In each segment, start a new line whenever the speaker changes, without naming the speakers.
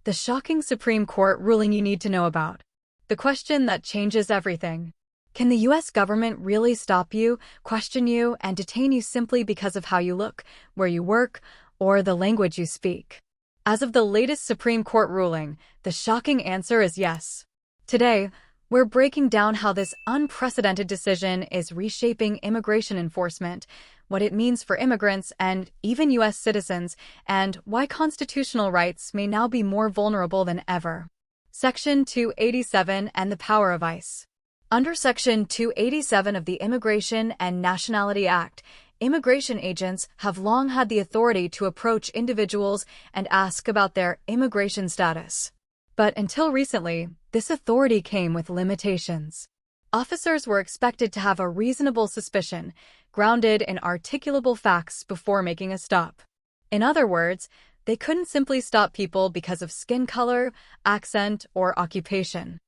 The shocking Supreme Court ruling you need to know about. The question that changes everything. Can the U.S. government really stop you, question you, and detain you simply because of how you look, where you work, or the language you speak? As of the latest Supreme Court ruling, the shocking answer is yes. Today, we're breaking down how this unprecedented decision is reshaping immigration enforcement, what it means for immigrants and even U.S. citizens, and why constitutional rights may now be more vulnerable than ever. Section 287 and the power of ICE. Under Section 287 of the Immigration and Nationality Act, immigration agents have long had the authority to approach individuals and ask about their immigration status. But until recently, this authority came with limitations. Officers were expected to have a reasonable suspicion, grounded in articulable facts before making a stop. In other words, they couldn't simply stop people because of skin color, accent, or occupation.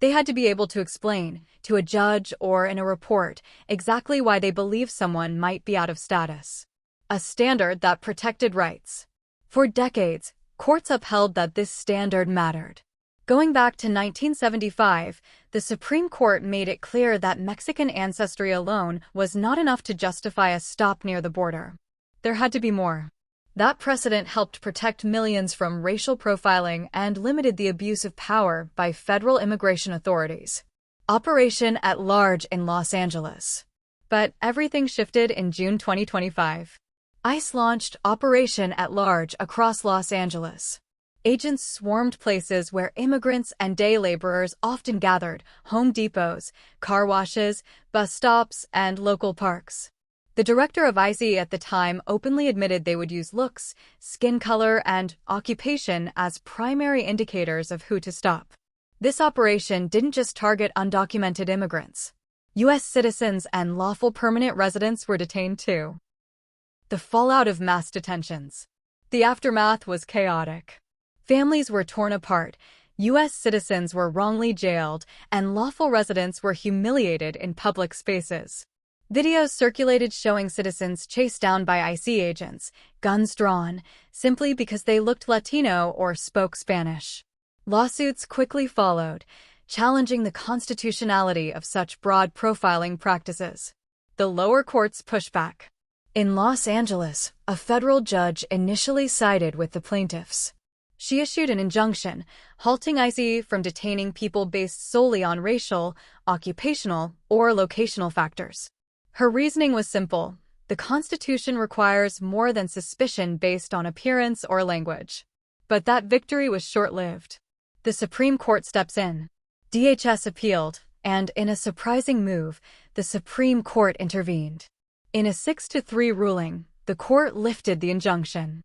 They had to be able to explain, to a judge or in a report, exactly why they believe someone might be out of status. A standard that protected rights. For decades, courts upheld that this standard mattered. Going back to 1975, the Supreme Court made it clear that Mexican ancestry alone was not enough to justify a stop near the border. There had to be more. That precedent helped protect millions from racial profiling and limited the abuse of power by federal immigration authorities. Operation at Large in Los Angeles. But everything shifted in June 2025. ICE launched Operation at Large across Los Angeles. Agents swarmed places where immigrants and day laborers often gathered: Home Depots, car washes, bus stops, and local parks. The director of ICE at the time openly admitted they would use looks, skin color, and occupation as primary indicators of who to stop. This operation didn't just target undocumented immigrants. U.S. citizens and lawful permanent residents were detained too. The fallout of mass detentions. The aftermath was chaotic. Families were torn apart, U.S. citizens were wrongly jailed, and lawful residents were humiliated in public spaces. Videos circulated showing citizens chased down by ICE agents, guns drawn, simply because they looked Latino or spoke Spanish. Lawsuits quickly followed, challenging the constitutionality of such broad profiling practices. The lower courts pushed back. In Los Angeles, a federal judge initially sided with the plaintiffs. She issued an injunction, halting ICE from detaining people based solely on racial, occupational, or locational factors. Her reasoning was simple: the Constitution requires more than suspicion based on appearance or language. But that victory was short-lived. The Supreme Court steps in. DHS appealed, and in a surprising move, the Supreme Court intervened. In a 6-3 ruling, the court lifted the injunction.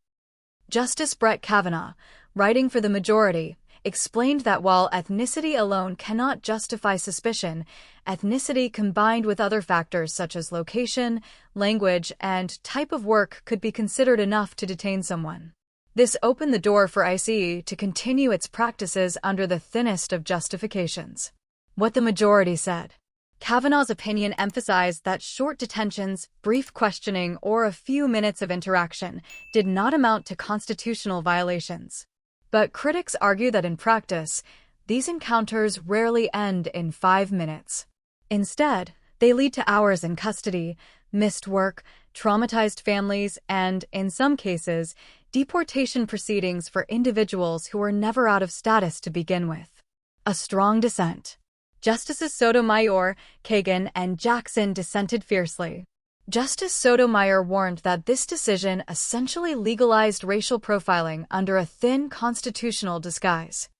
Justice Brett Kavanaugh, writing for the majority, explained that while ethnicity alone cannot justify suspicion, ethnicity combined with other factors such as location, language, and type of work could be considered enough to detain someone. This opened the door for ICE to continue its practices under the thinnest of justifications. What the majority said. Kavanaugh's opinion emphasized that short detentions, brief questioning, or a few minutes of interaction did not amount to constitutional violations. But critics argue that in practice, these encounters rarely end in 5 minutes. Instead, they lead to hours in custody, missed work, traumatized families, and, in some cases, deportation proceedings for individuals who were never out of status to begin with. A strong dissent. Justices Sotomayor, Kagan, and Jackson dissented fiercely. Justice Sotomayor warned that this decision essentially legalized racial profiling under a thin constitutional disguise.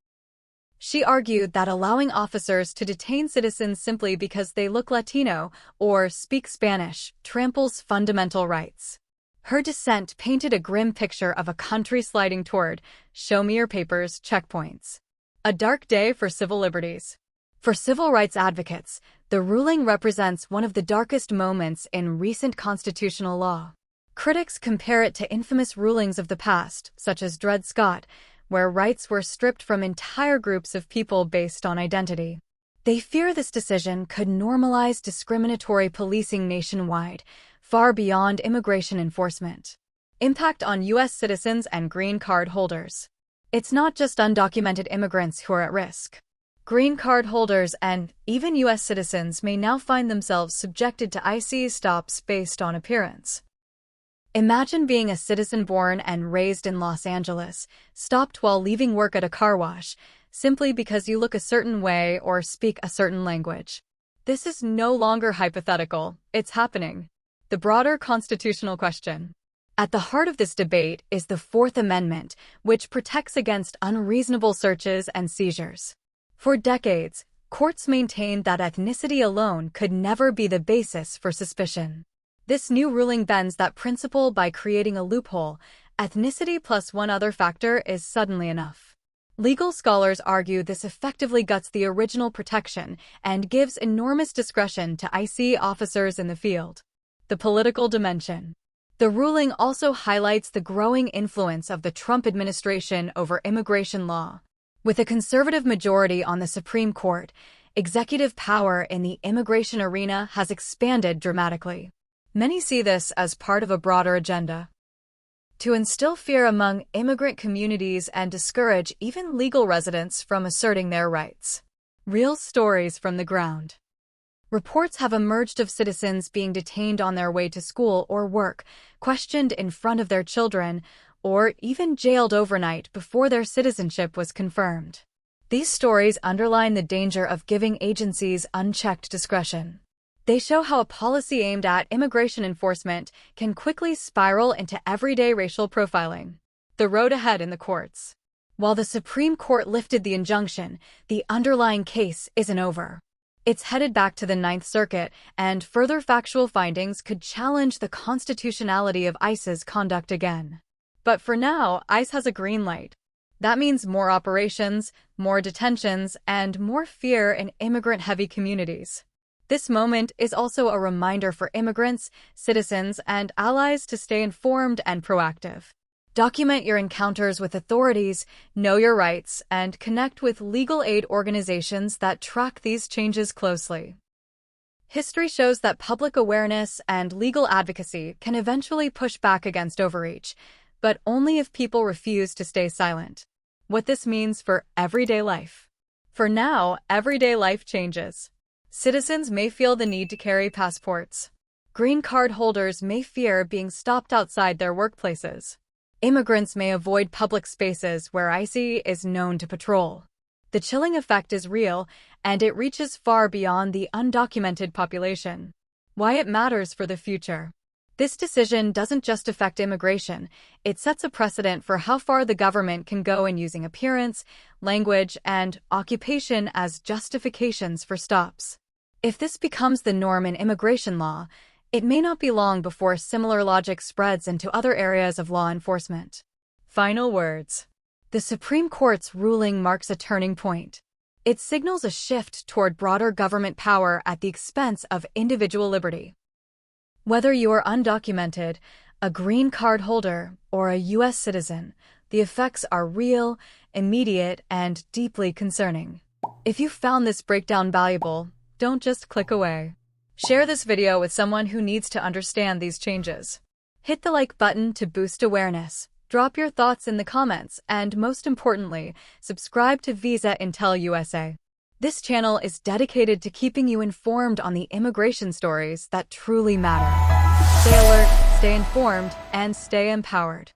She argued that allowing officers to detain citizens simply because they look Latino or speak Spanish tramples fundamental rights. Her dissent painted a grim picture of a country sliding toward "show me your papers" checkpoints. A dark day for civil liberties. For civil rights advocates, the ruling represents one of the darkest moments in recent constitutional law. Critics compare it to infamous rulings of the past, such as Dred Scott, where rights were stripped from entire groups of people based on identity. They fear this decision could normalize discriminatory policing nationwide, far beyond immigration enforcement. Impact on U.S. citizens and green card holders. It's not just undocumented immigrants who are at risk. Green card holders and even U.S. citizens may now find themselves subjected to ICE stops based on appearance. Imagine being a citizen born and raised in Los Angeles, stopped while leaving work at a car wash, simply because you look a certain way or speak a certain language. This is no longer hypothetical, it's happening. The broader constitutional question. At the heart of this debate is the Fourth Amendment, which protects against unreasonable searches and seizures. For decades, courts maintained that ethnicity alone could never be the basis for suspicion. This new ruling bends that principle by creating a loophole. Ethnicity plus one other factor is suddenly enough. Legal scholars argue this effectively guts the original protection and gives enormous discretion to ICE officers in the field. The political dimension. The ruling also highlights the growing influence of the Trump administration over immigration law. With a conservative majority on the Supreme Court, executive power in the immigration arena has expanded dramatically. Many see this as part of a broader agenda to instill fear among immigrant communities and discourage even legal residents from asserting their rights. Real stories from the ground. Reports have emerged of citizens being detained on their way to school or work, questioned in front of their children, or even jailed overnight before their citizenship was confirmed. These stories underline the danger of giving agencies unchecked discretion. They show how a policy aimed at immigration enforcement can quickly spiral into everyday racial profiling. The road ahead in the courts. While the Supreme Court lifted the injunction, the underlying case isn't over. It's headed back to the Ninth Circuit, and further factual findings could challenge the constitutionality of ICE's conduct again. But for now, ICE has a green light. That means more operations, more detentions, and more fear in immigrant-heavy communities. This moment is also a reminder for immigrants, citizens, and allies to stay informed and proactive. Document your encounters with authorities, know your rights, and connect with legal aid organizations that track these changes closely. History shows that public awareness and legal advocacy can eventually push back against overreach, but only if people refuse to stay silent. What this means for everyday life. For now, everyday life changes. Citizens may feel the need to carry passports. Green card holders may fear being stopped outside their workplaces. Immigrants may avoid public spaces where ICE is known to patrol. The chilling effect is real, and it reaches far beyond the undocumented population. Why it matters for the future. This decision doesn't just affect immigration, it sets a precedent for how far the government can go in using appearance, language, and occupation as justifications for stops. If this becomes the norm in immigration law, it may not be long before similar logic spreads into other areas of law enforcement. Final words. The Supreme Court's ruling marks a turning point. It signals a shift toward broader government power at the expense of individual liberty. Whether you are undocumented, a green card holder, or a U.S. citizen, the effects are real, immediate, and deeply concerning. If you found this breakdown valuable, don't just click away. Share this video with someone who needs to understand these changes. Hit the like button to boost awareness. Drop your thoughts in the comments, and most importantly, subscribe to Visa Intel USA. This channel is dedicated to keeping you informed on the immigration stories that truly matter. Stay alert, stay informed, and stay empowered.